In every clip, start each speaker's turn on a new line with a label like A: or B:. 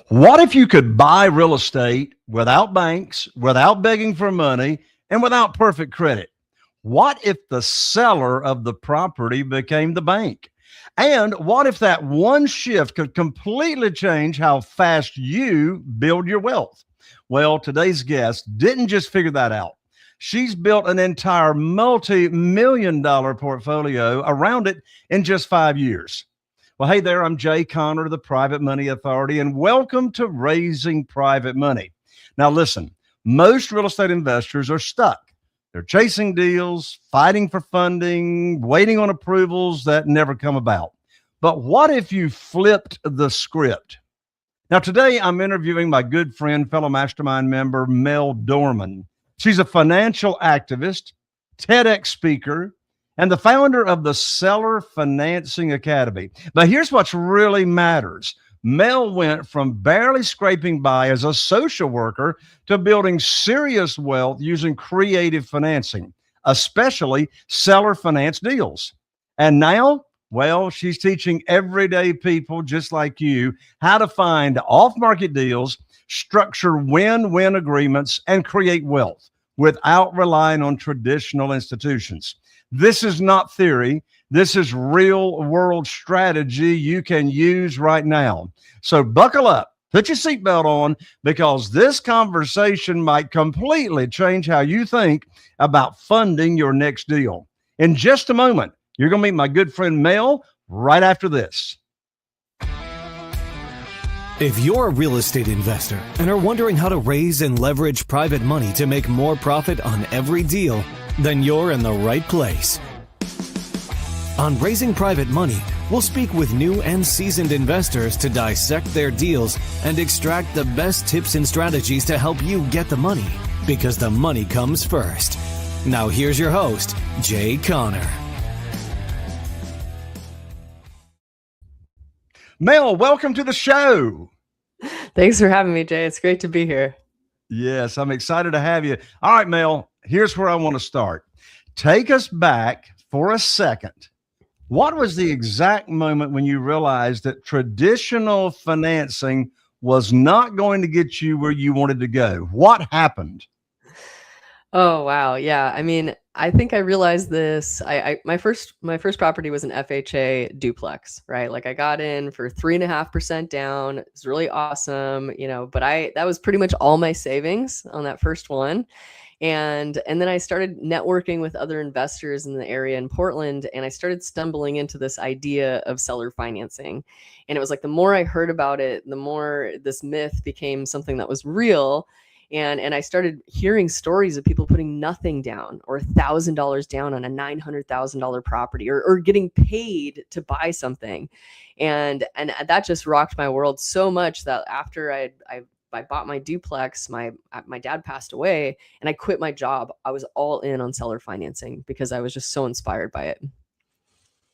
A: What if you could buy real estate without banks, without begging for money, and without perfect credit? What if the seller of the property became the bank? And what if that one shift could completely change how fast you build your wealth? Well, today's guest didn't just figure that out. She's built an entire multi-million-dollar portfolio around it in just 5 years. Well, hey there, I'm Jay Conner, the Private Money Authority, and welcome to Raising Private Money. Now, listen, most real estate investors are stuck. They're chasing deals, fighting for funding, waiting on approvals that never come about. But what if you flipped the script? Now, today I'm interviewing my good friend, fellow mastermind member, Mel Dorman. She's a financial activist, TEDx speaker, and the founder of the Seller Financing Academy. But here's what's really matters. Mel went from barely scraping by as a social worker to building serious wealth using creative financing, especially seller finance deals. And now, well, she's teaching everyday people just like you how to find off-market deals, structure win-win agreements, and create wealth without relying on traditional institutions. This is not theory. This is real world strategy you can use right now. So buckle up, put your seatbelt on, because this conversation might completely change how you think about funding your next deal. In just a moment, you're going to meet my good friend Mel right after this.
B: If you're a real estate investor and are wondering how to raise and leverage private money to make more profit on every deal, then you're in the right place. On Raising Private Money, we'll speak with new and seasoned investors to dissect their deals and extract the best tips and strategies to help you get the money, because the money comes first. Now here's your host, Jay Conner.
A: Mel, welcome to the show.
C: Thanks for having me, Jay. It's great to be here.
A: Yes, I'm excited to have you. All right, Mel, here's where I want to start. Take us back for a second. What was the exact moment when you realized that traditional financing was not going to get you where you wanted to go? What happened?
C: Oh, wow. Yeah. I mean, I think I realized this. My first property was an FHA duplex, right? Like I got in for 3.5% down. It was really awesome, but that was pretty much all my savings on that first one. And then I started networking with other investors in the area in Portland, and I started stumbling into this idea of seller financing. And it was like, the more I heard about it, the more this myth became something that was real. And I started hearing stories of people putting nothing down or $1,000 down on a $900,000 property or getting paid to buy something. And that just rocked my world so much that after I bought my duplex, my dad passed away, and I quit my job. I was all in on seller financing because I was just so inspired by it.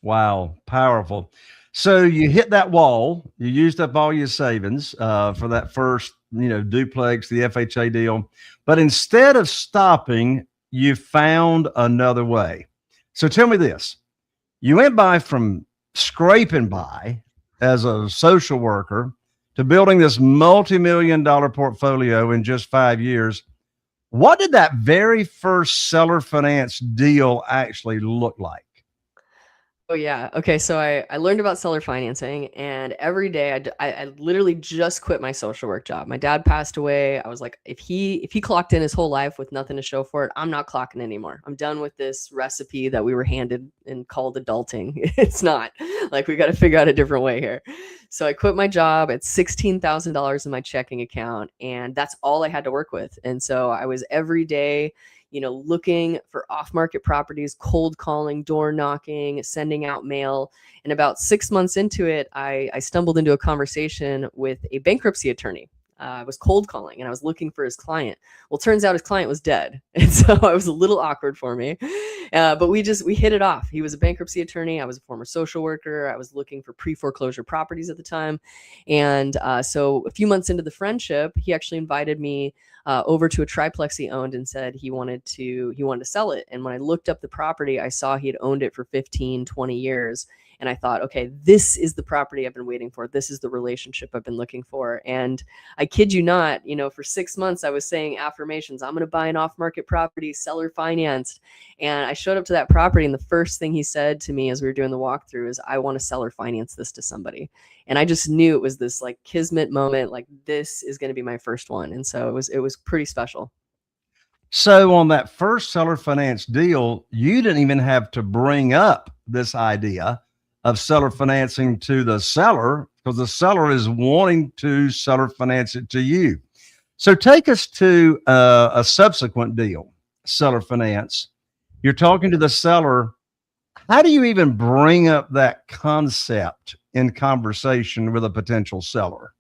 A: Wow, powerful. So you hit that wall, you used up all your savings for that first, duplex, the FHA deal. But instead of stopping, you found another way. So tell me this. You went by from scraping by as a social worker to building this multi-million-dollar portfolio in just 5 years. What did that very first seller finance deal actually look like?
C: Oh yeah. Okay. So I learned about seller financing, and every day I literally just quit my social work job. My dad passed away. I was like, if he clocked in his whole life with nothing to show for it, I'm not clocking anymore. I'm done with this recipe that we were handed and called adulting. It's not. Like, we got to figure out a different way here. So I quit my job at $16,000 in my checking account, and that's all I had to work with. And so I was every day, looking for off-market properties, cold calling, door knocking, sending out mail. And about 6 months into it, I stumbled into a conversation with a bankruptcy attorney. I was cold calling and I was looking for his client. Well, turns out his client was dead. And so it was a little awkward for me. But we hit it off. He was a bankruptcy attorney. I was a former social worker. I was looking for pre-foreclosure properties at the time. And so a few months into the friendship, he actually invited me over to a triplex he owned and said he wanted to sell it. And when I looked up the property, I saw he had owned it for 15, 20 years. And I thought, okay, this is the property I've been waiting for. This is the relationship I've been looking for. And I kid you not, for 6 months, I was saying affirmations. I'm going to buy an off-market property, seller financed. And I showed up to that property, and the first thing he said to me as we were doing the walkthrough is, I want to seller finance this to somebody. And I just knew it was this like kismet moment, like this is going to be my first one. And so it was pretty special.
A: So on that first seller finance deal, you didn't even have to bring up this idea of seller financing to the seller, because the seller is wanting to seller finance it to you. So take us to a subsequent deal, seller finance. You're talking to the seller. How do you even bring up that concept in conversation with a potential seller?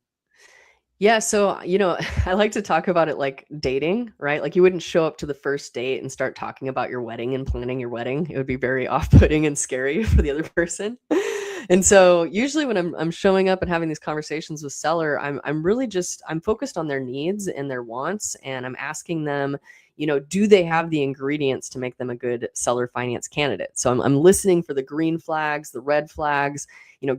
C: Yeah. So, I like to talk about it like dating, right? Like you wouldn't show up to the first date and start talking about your wedding and planning your wedding. It would be very off-putting and scary for the other person. And so usually when I'm showing up and having these conversations with seller, I'm really just, I'm focused on their needs and their wants. And I'm asking them, do they have the ingredients to make them a good seller finance candidate? So I'm listening for the green flags, the red flags.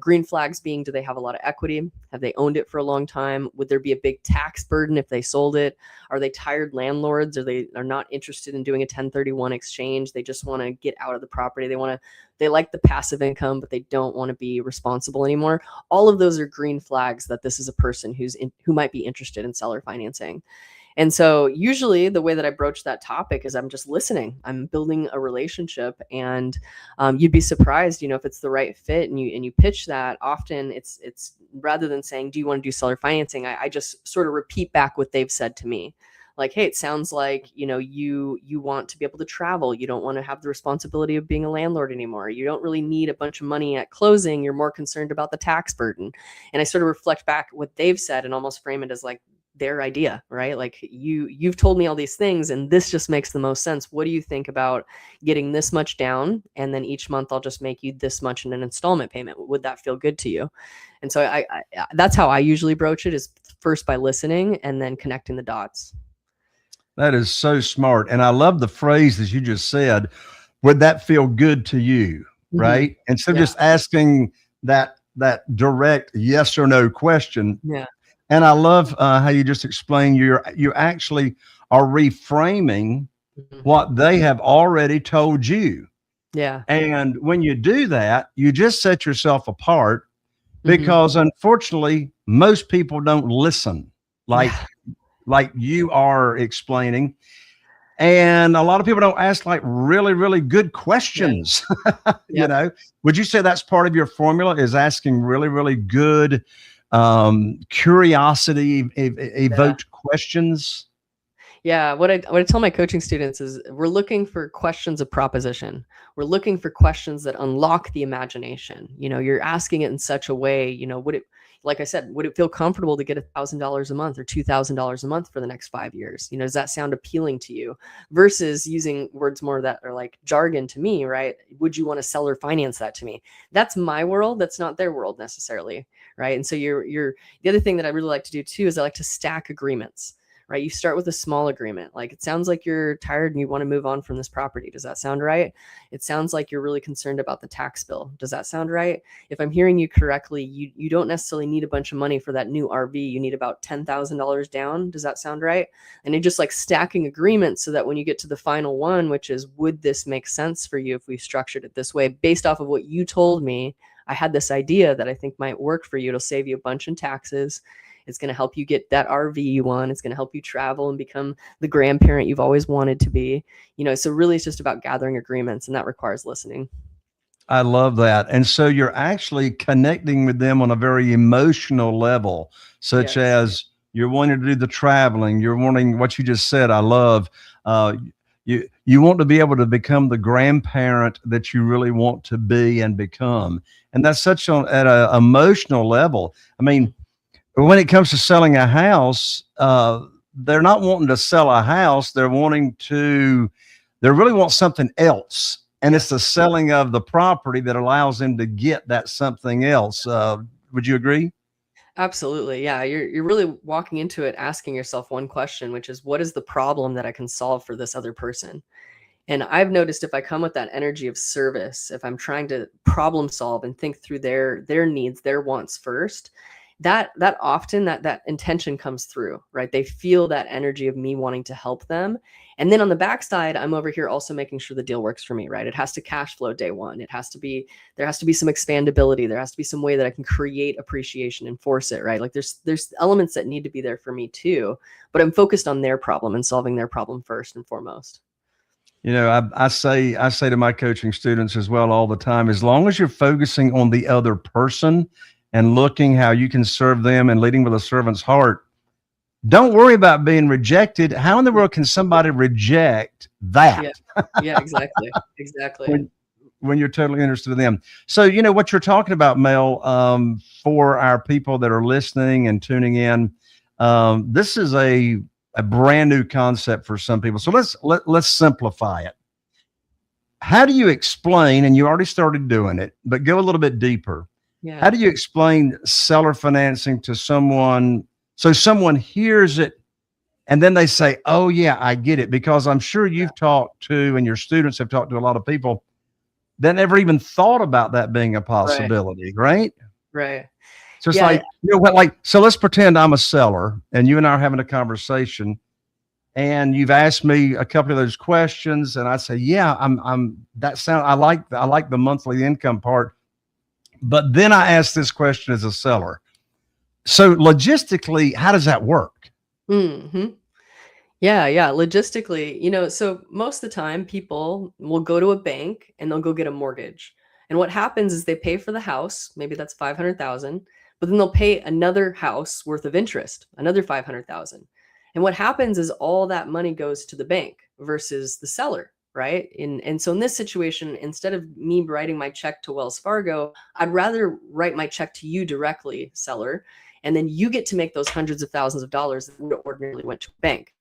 C: Green flags being, do they have a lot of equity? Have they owned it for a long time? Would there be a big tax burden if they sold it? Are they tired landlords? Or they are not interested in doing a 1031 exchange? They just want to get out of the property. They like the passive income, but they don't want to be responsible anymore. All of those are green flags that this is a person who might be interested in seller financing. And so usually the way that I broach that topic is I'm just listening. I'm building a relationship, and you'd be surprised, if it's the right fit, and you pitch that. Often it's rather than saying, do you want to do seller financing? I just sort of repeat back what they've said to me. Like, hey, it sounds like, you want to be able to travel. You don't want to have the responsibility of being a landlord anymore. You don't really need a bunch of money at closing. You're more concerned about the tax burden. And I sort of reflect back what they've said and almost frame it as like their idea, right? Like you've told me all these things, and this just makes the most sense. What do you think about getting this much down, and then each month I'll just make you this much in an installment payment? Would that feel good to you? And so I that's how I usually broach it, is first by listening and then connecting the dots.
A: That is so smart. And I love the phrase that you just said, would that feel good to you?
C: Mm-hmm.
A: Right. Instead of just asking that direct yes or no question.
C: Yeah.
A: And I love how you just explained you actually are reframing what they have already told you.
C: Yeah.
A: And when you do that, you just set yourself apart, because unfortunately, most people don't listen like you are explaining. And a lot of people don't ask like really, really good questions.
C: Yeah.
A: Would you say that's part of your formula, is asking really, really good curiosity evoked questions?
C: Yeah, what I tell my coaching students is, we're looking for questions of proposition. We're looking for questions that unlock the imagination. You're asking it in such a way, like I said, would it feel comfortable to get $1,000 a month or $2,000 a month for the next 5 years? Does that sound appealing to you? Versus using words more that are like jargon to me, right? Would you want to seller finance that to me? That's my world. That's not their world necessarily, right? And so the other thing that I really like to do too is I like to stack agreements. Right? You start with a small agreement. Like, it sounds like you're tired and you want to move on from this property. Does that sound right? It sounds like you're really concerned about the tax bill. Does that sound right? If I'm hearing you correctly, you don't necessarily need a bunch of money for that new RV. You need about $10,000 down. Does that sound right? And you're just like stacking agreements so that when you get to the final one, which is, would this make sense for you if we structured it this way? Based off of what you told me, I had this idea that I think might work for you. It'll save you a bunch in taxes. It's going to help you get that RV you want. It's going to help you travel and become the grandparent you've always wanted to be. So really it's just about gathering agreements, and that requires listening.
A: I love that. And so you're actually connecting with them on a very emotional level, such as you're wanting to do the traveling. You're wanting what you just said. I love, you want to be able to become the grandparent that you really want to be and become. And that's such at an emotional level. I mean, when it comes to selling a house, they're not wanting to sell a house. They really want something else. And it's the selling of the property that allows them to get that something else. Would you agree?
C: Absolutely. Yeah. You're really walking into it asking yourself one question, which is, what is the problem that I can solve for this other person? And I've noticed if I come with that energy of service, if I'm trying to problem solve and think through their needs, their wants first, that often that intention comes through, right? They feel that energy of me wanting to help them. And then on the backside, I'm over here also making sure the deal works for me, right? It has to cash flow day one. There has to be some expandability. There has to be some way that I can create appreciation and force it, right? Like there's elements that need to be there for me too, but I'm focused on their problem and solving their problem first and foremost.
A: I say to my coaching students as well all the time, as long as you're focusing on the other person and looking how you can serve them and leading with a servant's heart, don't worry about being rejected. How in the world can somebody reject that?
C: Yeah, exactly. Exactly.
A: When you're totally interested in them. So, what you're talking about, Mel, for our people that are listening and tuning in, this is a brand new concept for some people. So let's simplify it. How do you explain, and you already started doing it, but go a little bit deeper.
C: Yeah.
A: How do you explain seller financing to someone so someone hears it and then they say, oh yeah, I get it? Because I'm sure you've talked to, and your students have talked to a lot of people that never even thought about that being a possibility, right?
C: Right.
A: So it's like, so let's pretend I'm a seller and you and I are having a conversation and you've asked me a couple of those questions and I say, yeah, I like the monthly income part. But then I ask this question as a seller. So logistically, how does that work?
C: Mm-hmm. Yeah. Logistically, so most of the time people will go to a bank and they'll go get a mortgage. And what happens is they pay for the house, maybe that's 500,000, but then they'll pay another house worth of interest, another 500,000. And what happens is all that money goes to the bank versus the seller, right? And so in this situation, instead of me writing my check to Wells Fargo, I'd rather write my check to you directly, seller, and then you get to make those hundreds of thousands of dollars that would ordinarily went to a bank.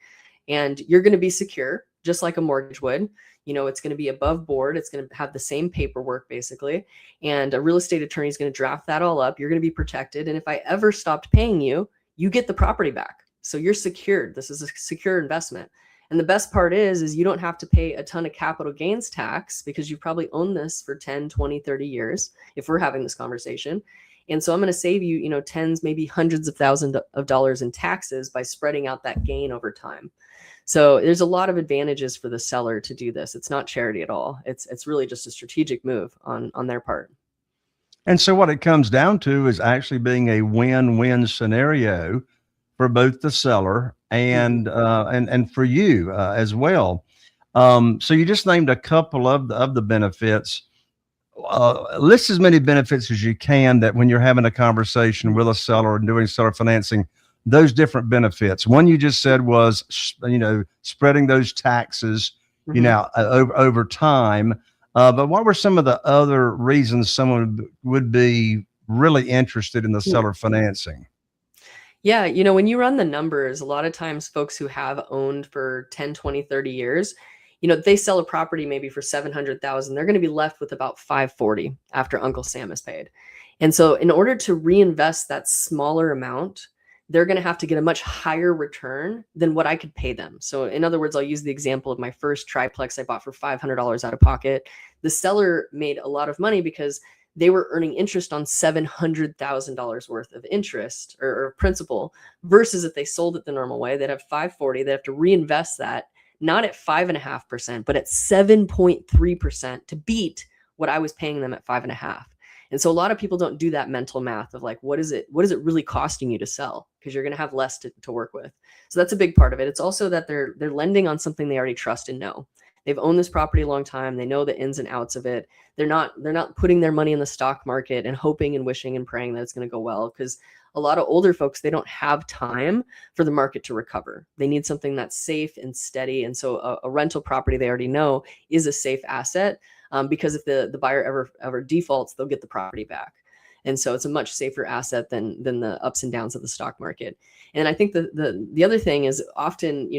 C: And you're going to be secure, just like a mortgage would. It's going to be above board. It's going to have the same paperwork, basically. And a real estate attorney is going to draft that all up. You're going to be protected. And if I ever stopped paying you, you get the property back. So you're secured. This is a secure investment. And the best part is you don't have to pay a ton of capital gains tax because you probably owned this for 10, 20, 30 years, if we're having this conversation. And so I'm going to save you, tens, maybe hundreds of thousands of dollars in taxes by spreading out that gain over time. So there's a lot of advantages for the seller to do this. It's not charity at all. It's really just a strategic move on their part.
A: And so what it comes down to is actually being a win-win scenario for both the seller and for you as well. So you just named a couple of the benefits. List as many benefits as you can that when you're having a conversation with a seller and doing seller financing, those different benefits. One you just said was, spreading those taxes, over time. But what were some of the other reasons someone would be really interested in the seller financing?
C: Yeah. When you run the numbers, a lot of times folks who have owned for 10, 20, 30 years, they sell a property maybe for 700,000. They're going to be left with about 540 after Uncle Sam is paid. And so in order to reinvest that smaller amount, they're going to have to get a much higher return than what I could pay them. So in other words, I'll use the example of my first triplex I bought for $500 out of pocket. The seller made a lot of money because they were earning interest on $700,000 worth of interest or principal, versus if they sold it the normal way, they'd have 540. They have to reinvest that, not at 5.5%, but at 7.3% to beat what I was paying them at 5.5%. And so a lot of people don't do that mental math of like, what is it really costing you to sell? Because you're going to have less to work with. So that's a big part of it. It's also that they're lending on something they already trust and know. They've owned this property a long time. They know the ins and outs of it. They're not putting their money in the stock market and hoping and wishing and praying that it's going to go well, because a lot of older folks, they don't have time for the market to recover. They need something that's safe and steady. And so a rental property they already know is a safe asset, because if the buyer ever defaults, they'll get the property back. And so it's a much safer asset than the ups and downs of the stock market. And I think the other thing is often,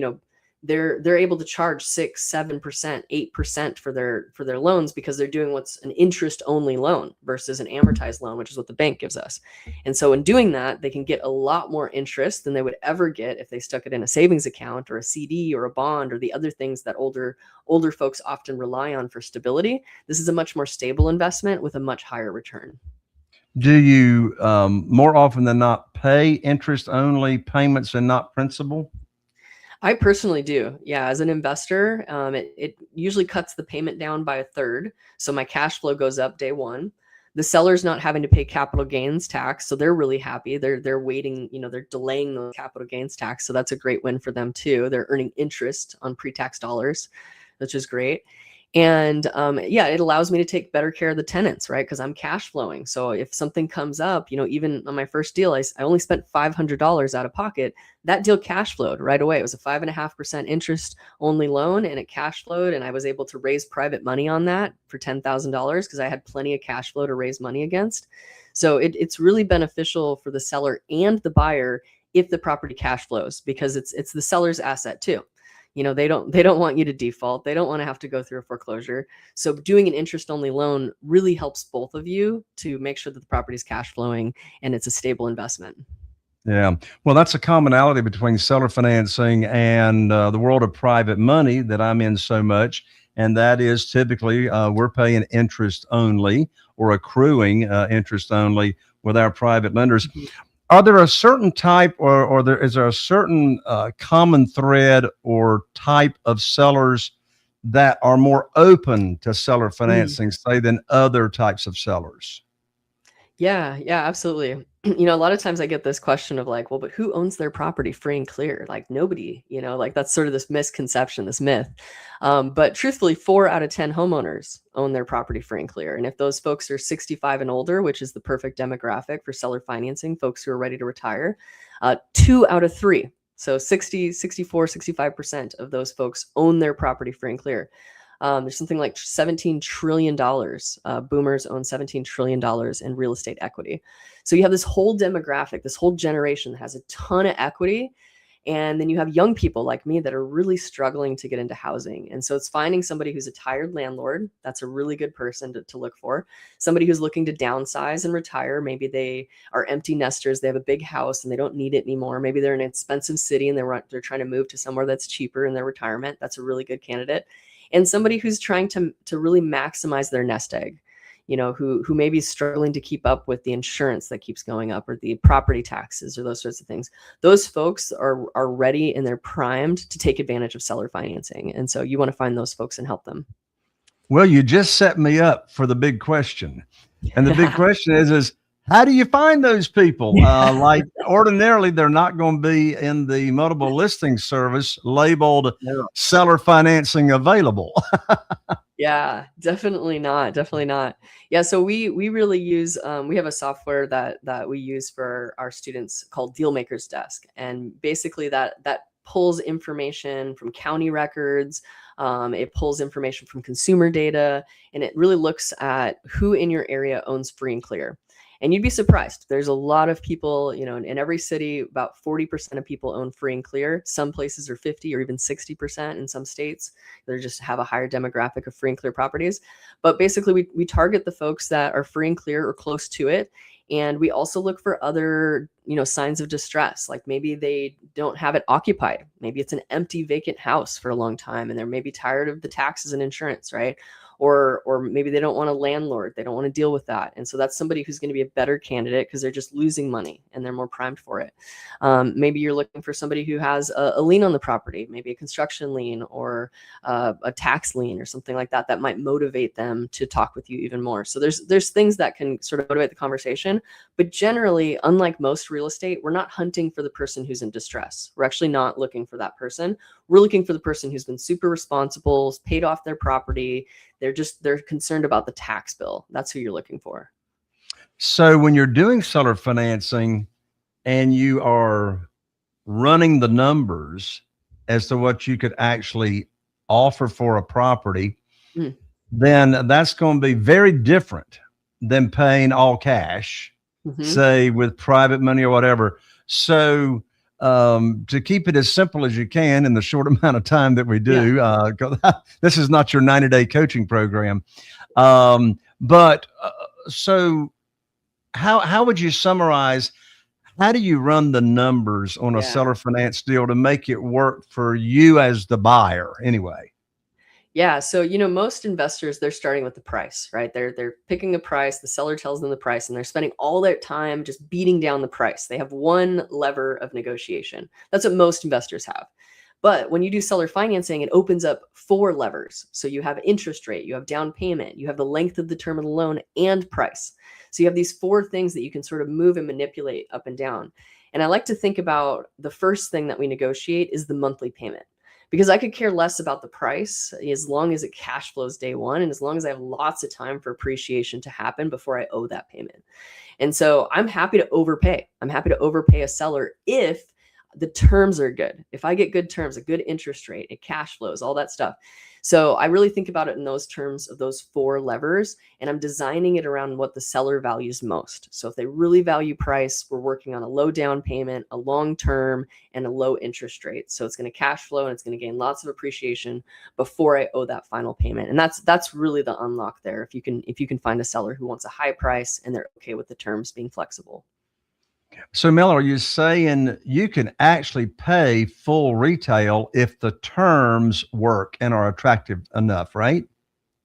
C: they're able to charge 6, 7%, 8% for their loans, because they're doing what's an interest only loan versus an amortized loan, which is what the bank gives us. And so in doing that, they can get a lot more interest than they would ever get if they stuck it in a savings account or a CD or a bond or the other things that older folks often rely on for stability. This is a much more stable investment with a much higher return.
A: Do you more often than not pay interest only payments and not principal?
C: I personally do. Yeah. As an investor, it usually cuts the payment down by a third. So my cash flow goes up day one. The seller's not having to pay capital gains tax. So they're really happy. They're waiting, they're delaying the capital gains tax. So that's a great win for them too. They're earning interest on pre-tax dollars, which is great. And yeah, it allows me to take better care of the tenants, right? Because I'm cash flowing. So if something comes up, even on my first deal, I only spent $500 out of pocket. That deal cash flowed right away. It was a 5.5% interest only loan, and it cash flowed. And I was able to raise private money on that for $10,000 because I had plenty of cash flow to raise money against. So it's really beneficial for the seller and the buyer if the property cash flows, because it's the seller's asset too. They don't want you to default. They don't want to have to go through a foreclosure. So doing an interest only loan really helps both of you to make sure that the property is cash flowing and it's a stable investment.
A: Yeah. Well, that's a commonality between seller financing and the world of private money that I'm in so much. And that is typically we're paying interest only or accruing interest only with our private lenders. Mm-hmm. Are there a certain type is there a certain common thread or type of sellers that are more open to seller financing, say, than other types of sellers?
C: Yeah, absolutely. A lot of times I get this question of like, well, but who owns their property free and clear? Like nobody, like that's sort of this misconception, this myth. But truthfully, 4 out of 10 homeowners own their property free and clear. And if those folks are 65 and older, which is the perfect demographic for seller financing, folks who are ready to retire, 2 out of 3. So 60, 64, 65% of those folks own their property free and clear. There's something like $17 trillion. Boomers own $17 trillion in real estate equity. So you have this whole demographic, this whole generation that has a ton of equity. And then you have young people like me that are really struggling to get into housing. And so it's finding somebody who's a tired landlord. That's a really good person to look for. Somebody who's looking to downsize and retire. Maybe they are empty nesters. They have a big house and they don't need it anymore. Maybe they're in an expensive city and they're trying to move to somewhere that's cheaper in their retirement. That's a really good candidate. And somebody who's trying to really maximize their nest egg, who may be struggling to keep up with the insurance that keeps going up or the property taxes or those sorts of things. Those folks are ready and they're primed to take advantage of seller financing. And so you want to find those folks and help them.
A: Well, you just set me up for the big question. And the big question is how do you find those people? Like ordinarily, they're not going to be in the multiple listing service labeled seller financing available.
C: Yeah, definitely not. Definitely not. Yeah. So we really use, we have a software that we use for our students called Dealmaker's Desk. And basically that pulls information from county records. It pulls information from consumer data, and it really looks at who in your area owns free and clear. And you'd be surprised. There's a lot of people, in every city, about 40% of people own free and clear. Some places are 50 or even 60% in some states. They just have a higher demographic of free and clear properties. But basically, we target the folks that are free and clear or close to it. And we also look for other, signs of distress. Like maybe they don't have it occupied. Maybe it's an empty, vacant house for a long time, and they're maybe tired of the taxes and insurance, right? Or maybe they don't want a landlord. They don't want to deal with that. And so that's somebody who's going to be a better candidate because they're just losing money and they're more primed for it. Maybe you're looking for somebody who has a lien on the property, maybe a construction lien or a tax lien or something like that, that might motivate them to talk with you even more. So there's things that can sort of motivate the conversation. But generally, unlike most real estate, we're not hunting for the person who's in distress. We're actually not looking for that person. We're looking for the person who's been super responsible, paid off their property. They're concerned about the tax bill. That's who you're looking for.
A: So when you're doing seller financing and you are running the numbers as to what you could actually offer for a property, then that's going to be very different than paying all cash, say with private money or whatever. So to keep it as simple as you can in the short amount of time that we do. This is not your 90-day coaching program. But so how would you summarize, how do you run the numbers on a seller finance deal to make it work for you as the buyer anyway?
C: Yeah. So, most investors, they're starting with the price, right? They're picking a price, the seller tells them the price, and they're spending all their time just beating down the price. They have one lever of negotiation. That's what most investors have. But when you do seller financing, it opens up 4 levers. So you have interest rate, you have down payment, you have the length of the term of the loan, and price. So you have these 4 things that you can sort of move and manipulate up and down. And I like to think about the first thing that we negotiate is the monthly payment, because I could care less about the price as long as it cash flows day one, and as long as I have lots of time for appreciation to happen before I owe that payment. And so I'm happy to overpay. I'm happy to overpay a seller if the terms are good. If I get good terms, a good interest rate, it cash flows, all that stuff. So I really think about it in those terms of those 4 levers, and I'm designing it around what the seller values most. So if they really value price, we're working on a low down payment, a long term, and a low interest rate. So it's going to cash flow and it's going to gain lots of appreciation before I owe that final payment. And that's really the unlock there. If you can find a seller who wants a high price and they're okay with the terms being flexible.
A: So, Mel, are you saying you can actually pay full retail if the terms work and are attractive enough, right?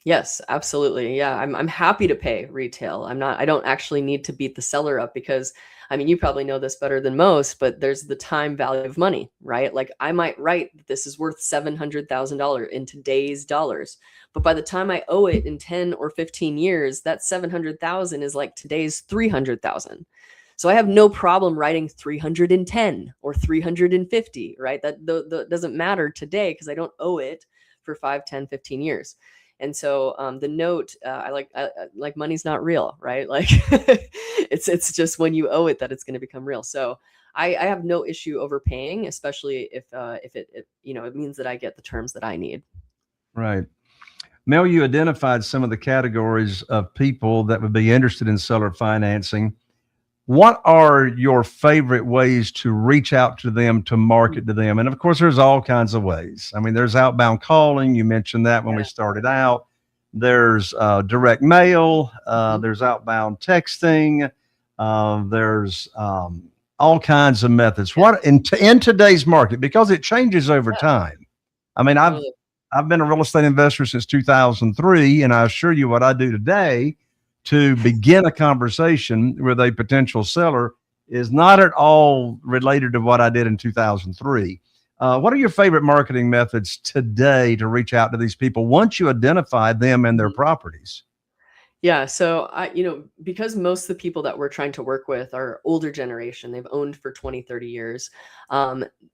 C: Yes, absolutely. Yeah, I'm happy to pay retail. I don't actually need to beat the seller up, because you probably know this better than most, but there's the time value of money, right? Like I might write that this is worth $700,000 in today's dollars, but by the time I owe it in 10 or 15 years, that 700,000 is like today's 300,000. So I have no problem writing 310 or 350, right? That doesn't matter today because I don't owe it for 5, 10, 15 years. And so the note, I like money's not real, right? Like it's just when you owe it that it's going to become real. So I have no issue overpaying, especially if it means that I get the terms that I need.
A: Right. Mel, you identified some of the categories of people that would be interested in seller financing. What are your favorite ways to reach out to them, to market to them? And of course, there's all kinds of ways. There's outbound calling. You mentioned that when we started out. There's direct mail. There's outbound texting. There's all kinds of methods. What in today's market, because it changes over time. I've been a real estate investor since 2003, and I assure you what I do today to begin a conversation with a potential seller is not at all related to what I did in 2003. What are your favorite marketing methods today to reach out to these people once you identify them and their properties?
C: Yeah. So because most of the people that we're trying to work with are older generation, they've owned for 20, 30 years.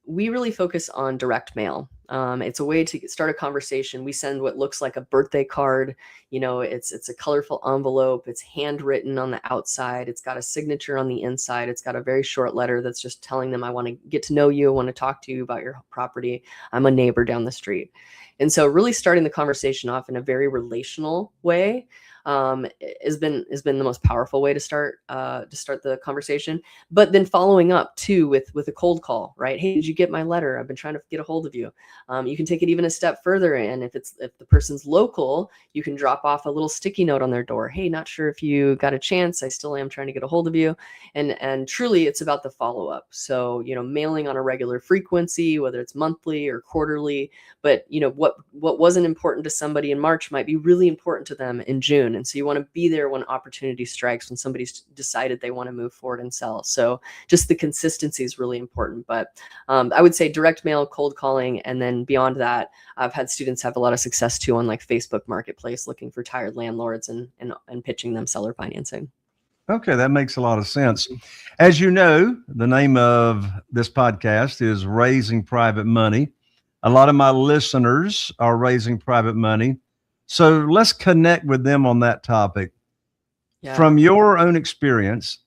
C: We really focus on direct mail. It's a way to start a conversation. We send what looks like a birthday card. It's a colorful envelope. It's handwritten on the outside. It's got a signature on the inside. It's got a very short letter that's just telling them, I want to get to know you. I want to talk to you about your property. I'm a neighbor down the street. And so really starting the conversation off in a very relational way has been the most powerful way to start the conversation. But then following up too with a cold call, right? Hey, did you get my letter? I've been trying to get a hold of you. You can take it even a step further, and if the person's local, you can drop off a little sticky note on their door. Hey, not sure if you got a chance. I still am trying to get a hold of you. And truly, it's about the follow up. So mailing on a regular frequency, whether it's monthly or quarterly. But what wasn't important to somebody in March might be really important to them in June. And so you want to be there when opportunity strikes, when somebody's decided they want to move forward and sell. So just the consistency is really important. But I would say direct mail, cold calling, and then beyond that, I've had students have a lot of success too on like Facebook Marketplace, looking for tired landlords and pitching them seller financing.
A: Okay, that makes a lot of sense. As you know, the name of this podcast is Raising Private Money. A lot of my listeners are raising private money. So let's connect with them on that topic. Yeah. From your own experience,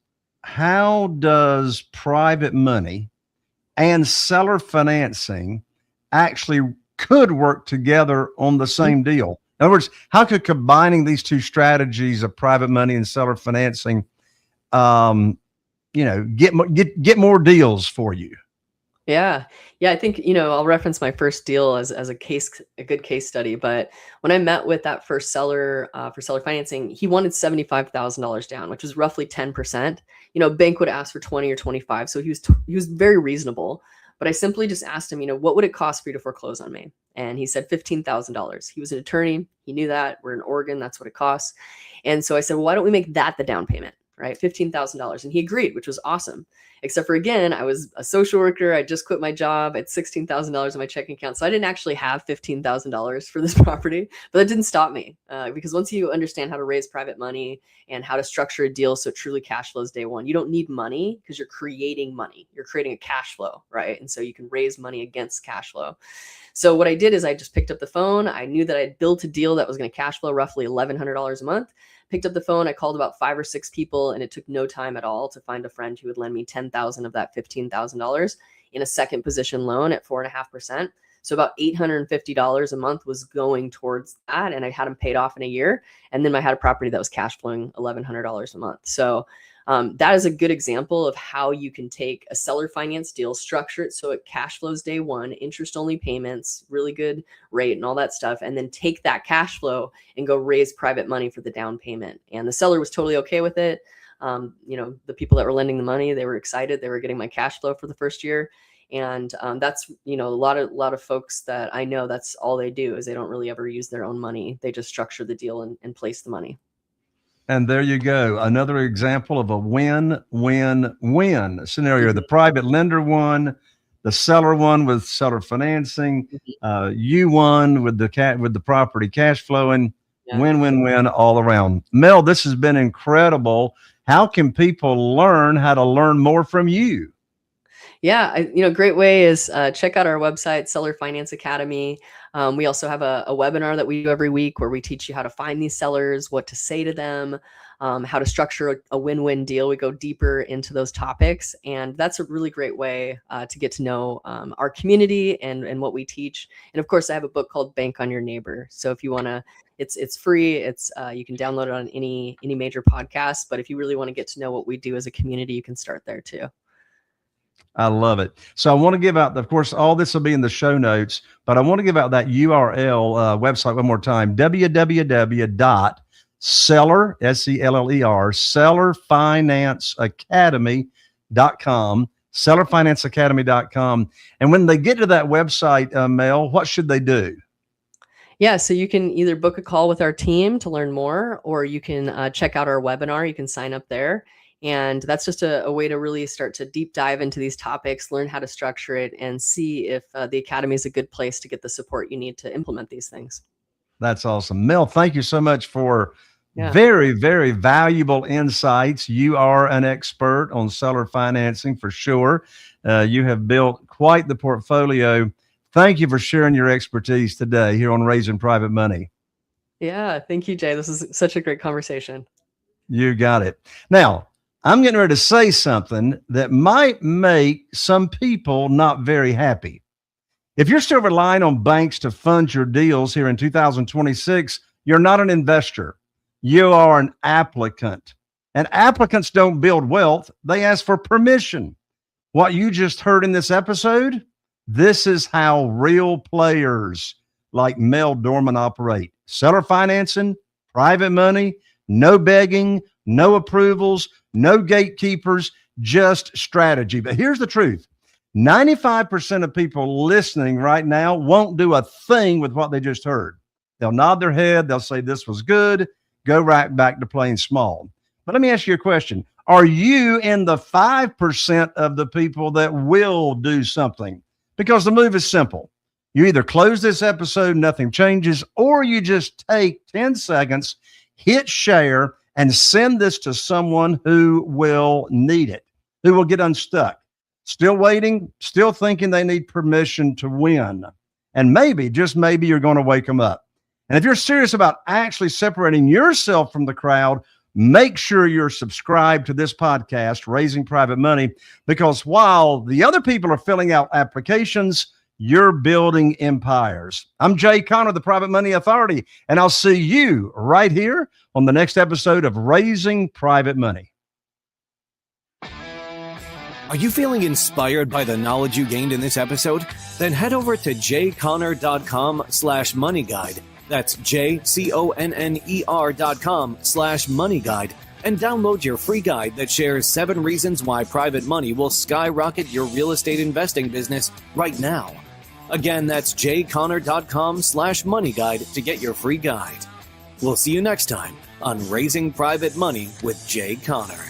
A: how does private money and seller financing actually could work together on the same deal? In other words, how could combining these two strategies of private money and seller financing, get more deals for you?
C: Yeah. Yeah. I think, I'll reference my first deal as a good case study. But when I met with that first seller for seller financing, he wanted $75,000 down, which is roughly 10%. Bank would ask for 20 or 25. So he was very reasonable. But I simply just asked him, what would it cost for you to foreclose on me? And he said $15,000. He was an attorney. He knew that. We're in Oregon. That's what it costs. And so I said, well, why don't we make that the down payment? Right? $15,000. And he agreed, which was awesome. Except for, again, I was a social worker. I just quit my job at $16,000 in my checking account. So I didn't actually have $15,000 for this property, but that didn't stop me because once you understand how to raise private money and how to structure a deal so it truly cash flows day one, you don't need money because you're creating money. You're creating a cash flow, right? And so you can raise money against cash flow. So what I did is I just picked up the phone. I knew that I'd built a deal that was going to cash flow roughly $1,100 a month. Picked up the phone. I called about 5 or 6 people, and it took no time at all to find a friend who would lend me $10,000 of that $15,000 in a second position loan at 4.5%. So about $850 a month was going towards that, and I had them paid off in a year. And then I had a property that was cash flowing $1,100 a month. So that is a good example of how you can take a seller finance deal, structure it so it cash flows day one, interest only payments, really good rate and all that stuff, and then take that cash flow and go raise private money for the down payment. And the seller was totally okay with it. The people that were lending the money, they were excited. They were getting my cash flow for the first year. And that's, a lot of folks that I know, that's all they do is they don't really ever use their own money. They just structure the deal and place the money.
A: And there you go. Another example of a win-win-win scenario. The private lender won, the seller won with seller financing. You won with the property cash flowing. Yeah. Win-win-win all around. Mel, this has been incredible. How can people learn how to learn more from you?
C: Yeah, great way is check out our website, Seller Finance Academy. We also have a webinar that we do every week where we teach you how to find these sellers, what to say to them, how to structure a win-win deal. We go deeper into those topics, and that's a really great way to get to know our community and what we teach. And of course, I have a book called Bank on Your Neighbor. So if you want to, it's free. You can download it on any major podcast. But if you really want to get to know what we do as a community, you can start there too.
A: I love it. So I want to give out, of course, all this will be in the show notes, but I want to give out that URL website one more time, www.seller, S-E-L-L-E-R, sellerfinanceacademy.com, sellerfinanceacademy.com. And when they get to that website, Mel, what should they do?
C: Yeah, so you can either book a call with our team to learn more, or you can check out our webinar. You can sign up there. And that's just a way to really start to deep dive into these topics, learn how to structure it, and see if the Academy is a good place to get the support you need to implement these things.
A: That's awesome. Mel, thank you so much for very, very valuable insights. You are an expert on seller financing for sure. You have built quite the portfolio. Thank you for sharing your expertise today here on Raising Private Money.
C: Yeah, thank you, Jay. This is such a great conversation.
A: You got it. Now, I'm getting ready to say something that might make some people not very happy. If you're still relying on banks to fund your deals here in 2026, you're not an investor. You are an applicant. And applicants don't build wealth. They ask for permission. What you just heard in this episode, this is how real players like Mel Dorman operate. Seller financing, private money, no begging, no approvals, no gatekeepers, just strategy. But here's the truth. 95% of people listening right now won't do a thing with what they just heard. They'll nod their head. They'll say, this was good. Go right back to playing small. But let me ask you a question. Are you in the 5% of the people that will do something? Because the move is simple. You either close this episode, nothing changes, or you just take 10 seconds, hit share, and send this to someone who will need it, who will get unstuck, still waiting, still thinking they need permission to win. And maybe, just maybe, you're going to wake them up. And if you're serious about actually separating yourself from the crowd, make sure you're subscribed to this podcast, Raising Private Money, because while the other people are filling out applications, you're building empires. I'm Jay Conner, the Private Money Authority, and I'll see you right here on the next episode of Raising Private Money.
B: Are you feeling inspired by the knowledge you gained in this episode? Then head over to jconner.com/moneyguide. That's jconner.com/moneyguide and download your free guide that shares 7 reasons why private money will skyrocket your real estate investing business right now. Again, that's jconner.com/moneyguide to get your free guide. We'll see you next time on Raising Private Money with Jay Conner.